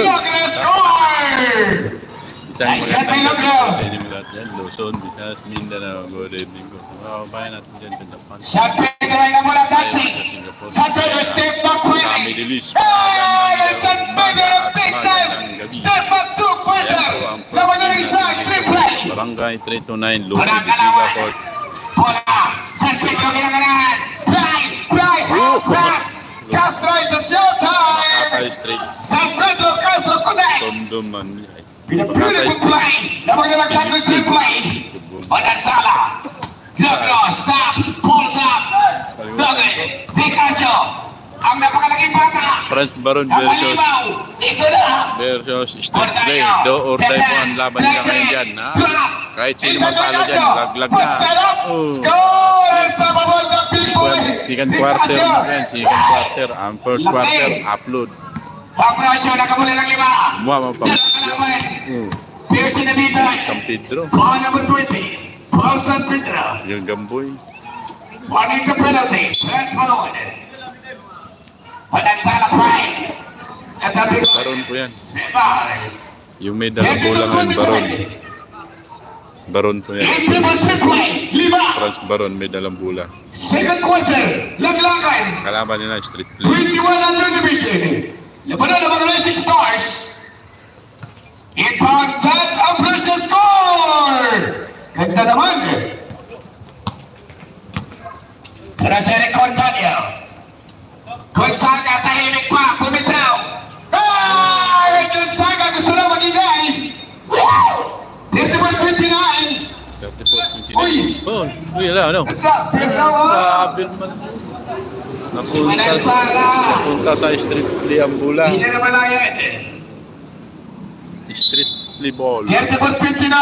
Logro score! Isang magandang sa inyong lahat yan. Luzon, Visayas, Mindanao. Good evening po. Kabayan natin dyan sa Japan. San Pedro ay namulang dancing. San Pedro step back Sa Middle East. San Pedro big time. Step back 2 quarter. Laban na ng isa, strip play. Barangay 329, Luzon, Bitiga Court. Bola. San Pedro ginaganahan. Play, half pass. Castro is a showtime. Makatay Street. San Pedro Castro connects. Tondo man. In a beautiful play. Laban na ng tackle strip play. Onansala. Logro, stops, pulls up. Logro, Picasso. Ang napakalaking bata. Franz Baron versus Street Play. Do or die po ang laban nila ngayon dyan. Ha? Kahit sino matalo dyan, laglag na. Second quarter na yan. Second quarter. Ang first quarter, upload. Paprasyo, nakamuli ng 5. Muha mo pa. Pierce na dito. San Pedro. Ball number 20. Paul San Pedro. Yung Gamboy. Warning the penalty. Franz Baron. Onansala Price. Baron po yan. Yung may dalang bola ngayon, Baron. Baron po yan. Franz Baron may dalang bola. Second quarter. Laglagan. Kalaban nila, Street Play. 2100 division. Labanan ng mga Racing Stars. Inbound shot. Ang precious score. Ganda naman. Para sa Eric Cortanio. Gonzaga, tahimik pa. Pumitaw. Ay! Gonzaga gusto na magigay. 31-29. 34-29. Uy! Uy, ano? Grabe naman. Napunta sa Street Play ang bola. Hindi na malayan. Street Play ball. 31-29.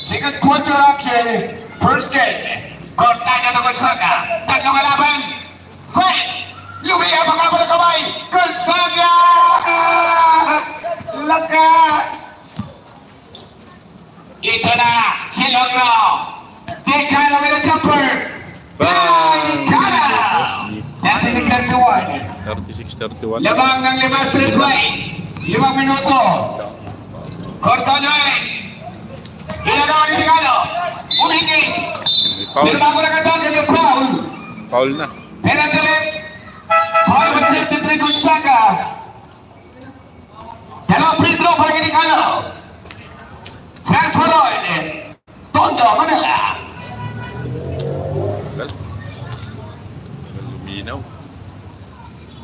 Second quarter action. First game. Cortana ng Gonzaga. Tatlong kalaban. Fight! Lumiya pa nga ng kamay. Gonzaga! Laka! Ito na si Logro. Dekano with a jumper. Dekano! 36-31. 36-31. Labang ng 5 straight play. 5 minuto. Cortana ulit. Ginagawa ni Dekano. Umingis. Binabago na katagin ng foul. Foul na. Penalty. Foul number 33 Gonzaga. Dalawang free throw para kay Dekano. Franz Baron. Tondo, Manila. Luminaw.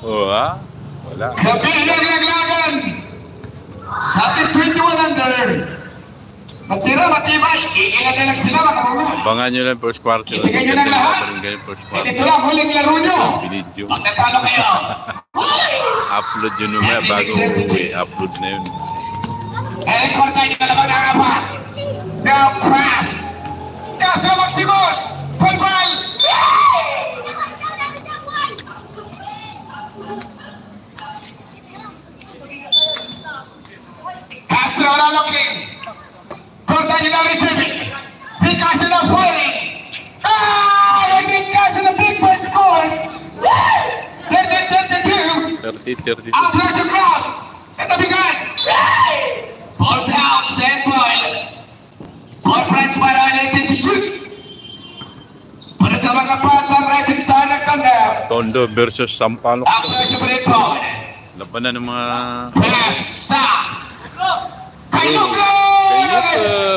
Oh, ha? Wala. Kabilang laglagan. Sa ating 21 under. Matira, matibay. Iilan na lang sila makamula. Abangan nyo lang first quarter. Ibigay nyo ng lahat. Ito lang huling laro nyo. Video. Pag natalo kayo. Upload yun naman bago uwi. Upload na yun. Eric Cortana na naman ang apa. Now pass. Castro Maximos. Pulbal. Castro na looking. Cortana na receiving. Picasso na falling. And Picasso na big boy scores. 30-32. 30-32. Up pressure cross. Ito bigan. Ball's out. Stand ball. Ball press para natin to shoot. Para sa mga patang Rising Star na kanda. Tondo versus Sampaloc. Up pressure pa rin po. Laban na ng mga... Pass. Stop. Kay Logro.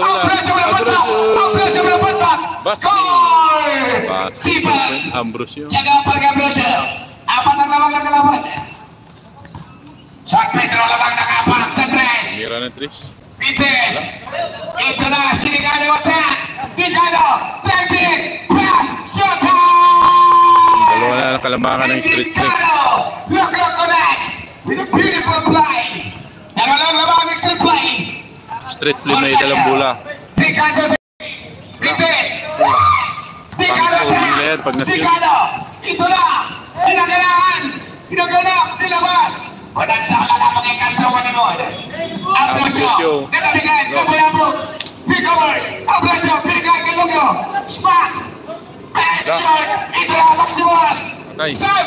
Up pressure pa rin po. Up pressure pa rin po. Score. Sipag. Ambrosio. Tiyaga pa rin Ambrosio. Apat ang lamang ng kalaban. San Pedro lamang ng apat sa tres. Mira na Tris. Vites. Ito na si Dekano attack. Dekano. Dancing. Pass. Shot. Dalawa na kalamangan ng Street Play. Logro connects with a beautiful play. Dalawa lang lamang ng Street Play. Street Play may dalang bola. Picasso. Vites. Dekano attack. Dekano. Ito na. Pinaganahan. Pinaganap. Nilabas. Onansala na mga Castro Manimon. Ambrosio. Nakabigan. Nakabayabog. Picovers. Ambrosio. Pinagay kay Logro. Spot. Best shot. Ito na. Maximos. Sam.